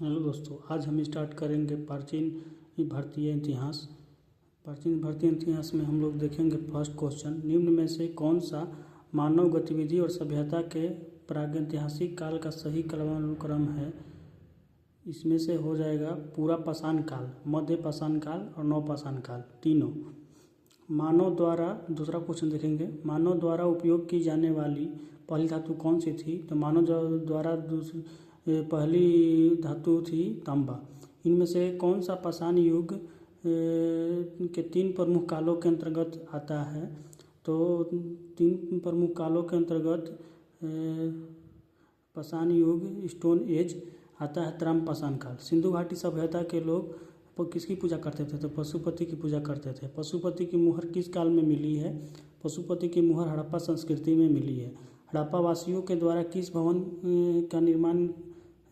Hello दोस्तों, आज हम स्टार्ट करेंगे प्राचीन भारतीय इतिहास। प्राचीन भारतीय इतिहास में हम लोग देखेंगे फर्स्ट क्वेश्चन, निम्न में से कौन सा मानव गतिविधि और सभ्यता के प्रागैतिहासिक काल का सही कालानुक्रम है। इसमें से हो जाएगा पूरा पाषाण काल, मध्य पाषाण काल और नवपाषाण काल तीनों। मानव द्वारा, दूसरा क्वेश्चन देखेंगे, मानव द्वारा उपयोग की जाने वाली पहली धातु कौन सी थी। तो मानव द्वारा पहली धातु थी तांबा। इनमें से कौन सा पाषाण युग के तीन प्रमुख कालों के अंतर्गत आता है। तो तीन प्रमुख कालों के अंतर्गत पाषाण युग, स्टोन एज आता है। त्रम पाषाण काल। सिंधु घाटी सभ्यता के लोग किसकी पूजा करते थे। तो पशुपति की पूजा करते थे। पशुपति की मुहर किस काल में मिली है। पशुपति की मुहर हड़प्पा संस्कृति में मिली है। हड़प्पा वासियों के द्वारा किस भवन का निर्माण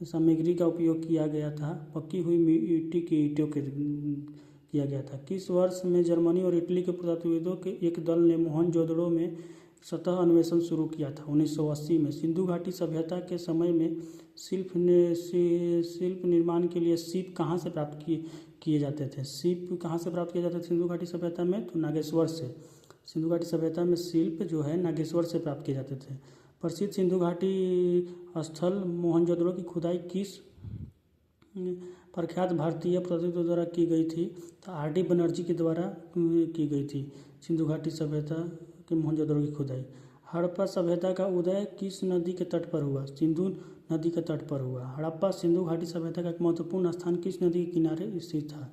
सामग्री का उपयोग किया गया था। पक्की हुई मिट्टी की ईंटों के किया गया था। किस वर्ष में जर्मनी और इटली के पुरातत्वविदों के एक दल ने मोहनजोदड़ो में सतह अन्वेषण शुरू किया था। 1980 में। सिंधु घाटी सभ्यता के समय में शिल्प निर्माण के लिए सीप कहाँ से प्राप्त किए जाते थे। सीप कहाँ से प्राप्त किए जाते थे सिंधु घाटी सभ्यता में। तो नागेश्वर से। सिंधु घाटी सभ्यता में शिल्प जो है नागेश्वर से प्राप्त किए जाते थे। प्रसिद्ध सिंधु घाटी स्थल मोहनजोदड़ो की खुदाई किस प्रख्यात भारतीय पुरातत्वविदों द्वारा की गई थी। तो आर.डी. बनर्जी के द्वारा की गई थी सिंधु घाटी सभ्यता के मोहनजोदड़ो की खुदाई। हड़प्पा सभ्यता का उदय किस नदी के तट पर हुआ। सिंधु नदी के तट पर हुआ। हड़प्पा सिंधु घाटी सभ्यता का एक महत्वपूर्ण स्थान किस नदी के किनारे स्थित था।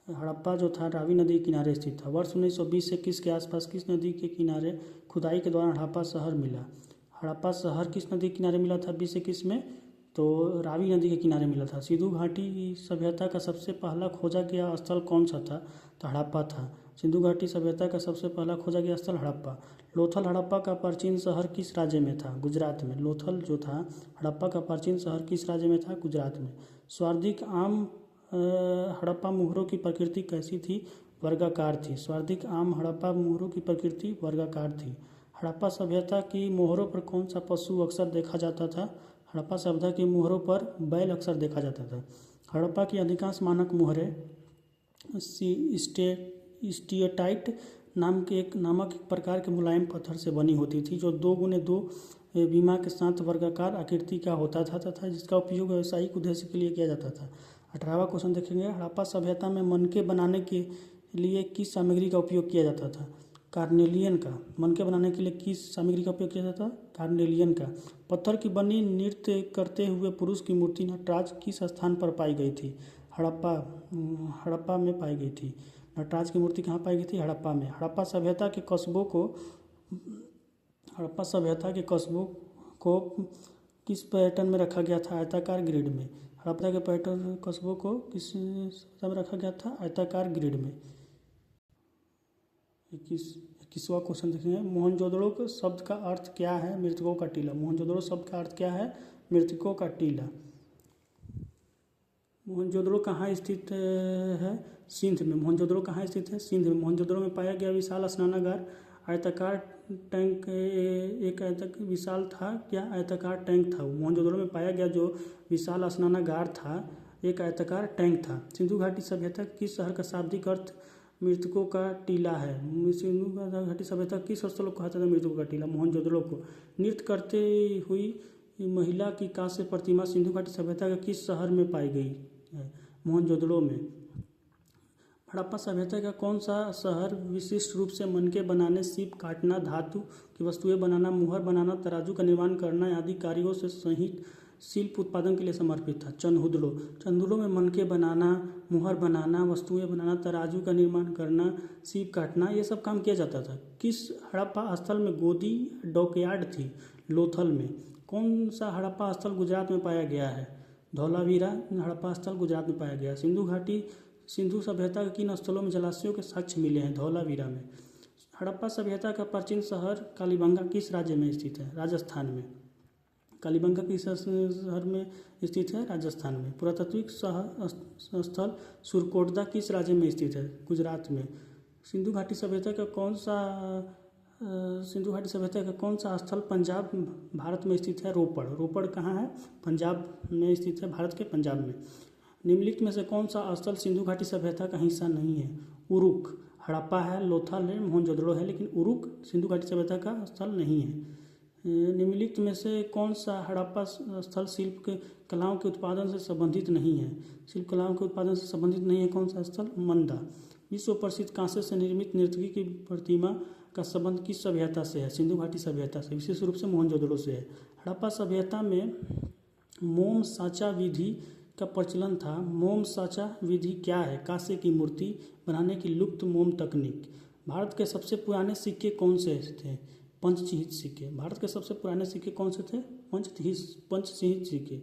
हड़प्पा जो था रावी नदी के किनारे स्थित था। वर्ष 1920 से किस के आसपास किस नदी के किनारे खुदाई के दौरान हड़प्पा शहर मिला। हड़प्पा शहर किस नदी के किनारे मिला था 2021 में। तो रावी नदी के किनारे मिला था। सिंधु घाटी सभ्यता का सबसे पहला खोजा गया स्थल कौन सा था। तो हड़प्पा था। सिंधु घाटी सभ्यता का सबसे पहला खोजा गया स्थल हड़प्पा। लोथल हड़प्पा का प्राचीन शहर किस राज्य में था। गुजरात में। लोथल जो था हड़प्पा का प्राचीन शहर किस राज्य में था। गुजरात में। सर्वाधिक आम हड़प्पा मुहरों की प्रकृति कैसी थी। वर्गाकार थी। सर्वाधिक आम हड़प्पा मुहरों की प्रकृति वर्गाकार थी। हड़प्पा सभ्यता की मोहरों पर कौन सा पशु अक्सर देखा जाता था। हड़प्पा सभ्यता की मोहरों पर बैल अक्सर देखा जाता था। हड़प्पा की अधिकांश मानक मोहरें स्टीएटाइट नामक एक प्रकार के मुलायम पत्थर से बनी होती थी, जो 2x2 बीमा के साथ वर्गाकार आकृति का होता था तथा जिसका उपयोग व्यावसायिक उद्देश्य के लिए किया जाता था। 18वां क्वेश्चन देखेंगे, हड़प्पा सभ्यता में मनके बनाने के लिए किस सामग्री का उपयोग किया जाता था। कार्नेलियन का। मनके बनाने के लिए किस सामग्री का उपयोग किया जाता था। कार्नेलियन का। पत्थर की बनी नृत्य करते हुए पुरुष की मूर्ति नटराज किस स्थान पर पाई गई थी। हड़प्पा में पाई गई थी। नटराज की मूर्ति कहाँ पाई गई थी। हड़प्पा में। हड़प्पा सभ्यता के कस्बों को किस पैटर्न में रखा गया था। आयताकार ग्रिड में। हड़प्पा के कस्बों को किस में रखा गया था। आयताकार ग्रिड में। 21वां क्वेश्चन देखेंगे, मोहनजोदड़ो के शब्द का अर्थ क्या है। मृतकों का टीला। मोहनजोदड़ो शब्द का अर्थ क्या है। मृतकों का टीला। मोहनजोदड़ो कहाँ स्थित है। सिंध में। मोहनजोदड़ो कहाँ स्थित है। सिंध में। मोहनजोदड़ो में पाया गया विशाल स्नानागार आयताकार टैंक विशाल था क्या। आयताकार टैंक था। मोहनजोदड़ो में पाया गया जो विशाल स्नानागार था एक आयताकार टैंक था। सिंधु घाटी सभ्यता किस शहर का शाब्दिक अर्थ मृतकों का टीला है। सिंधु घाटी सभ्यता किस स्थल को कहते थे। मृतकों का टीला। मोहनजोदड़ो को। नृत्य करते हुई महिला की कांस्य प्रतिमा सिंधु घाटी सभ्यता के किस शहर में पाई गई है। मोहनजोदड़ो में। हड़प्पा सभ्यता का कौन सा शहर विशिष्ट रूप से मनके बनाने, सीप काटना, धातु की वस्तुएं बनाना, मुहर बनाना, तराजू का निर्माण करना आदि कार्यों से सहित शिल्प उत्पादन के लिए समर्पित था। चंदुलो में मनके बनाना, मुहर बनाना, वस्तुएं बनाना, तराजू का निर्माण करना, सीप काटना, ये सब काम किया जाता था। किस हड़प्पा स्थल में गोदी डॉकयार्ड थी। लोथल में। कौन सा हड़प्पा स्थल गुजरात में पाया गया है। धौलावीरा हड़प्पा स्थल गुजरात में पाया गया। सिंधु सभ्यता के किन स्थलों में जलाशयों के साक्ष्य मिले हैं। धौलावीरा में। हड़प्पा सभ्यता का प्राचीन शहर कालीबंगा किस राज्य में स्थित है। राजस्थान में। कालीबंगा किस शहर में स्थित है। राजस्थान में। पुरातात्विक स्थल सुरकोटदा किस राज्य में स्थित है। गुजरात में। सिंधु घाटी सभ्यता का कौन सा सिंधु घाटी सभ्यता का कौन सा स्थल पंजाब भारत में स्थित है? रोपड़। रोपड़ कहाँ है? पंजाब में स्थित है, भारत के पंजाब में। निम्नलिखित में से कौन सा स्थल सिंधु घाटी सभ्यता का हिस्सा नहीं है? उरुक। हड़प्पा है, लोथल है, मोहनजोदड़ो है, लेकिन उरुक सिंधु घाटी सभ्यता का स्थल नहीं है। निम्नलिखित में से कौन सा हड़प्पा स्थल शिल्प के कलाओं के उत्पादन से संबंधित नहीं है? शिल्प कलाओं के उत्पादन से संबंधित नहीं है कौन सा स्थल? मंदा। विश्व प्रसिद्ध कांसे से निर्मित नर्तकी की प्रतिमा का संबंध किस सभ्यता से है? सिंधु घाटी सभ्यता से, विशेष रूप से मोहनजोदड़ो से है। हड़प्पा सभ्यता में मोम साचा विधि का प्रचलन था। मोम साचा विधि क्या है? कांसे की मूर्ति बनाने की लुप्त मोम तकनीक। भारत के सबसे पुराने सिक्के कौन से थे? पंचशील सिक्के। भारत के सबसे पुराने सिक्के कौन से थे? पंचशील सिक्के।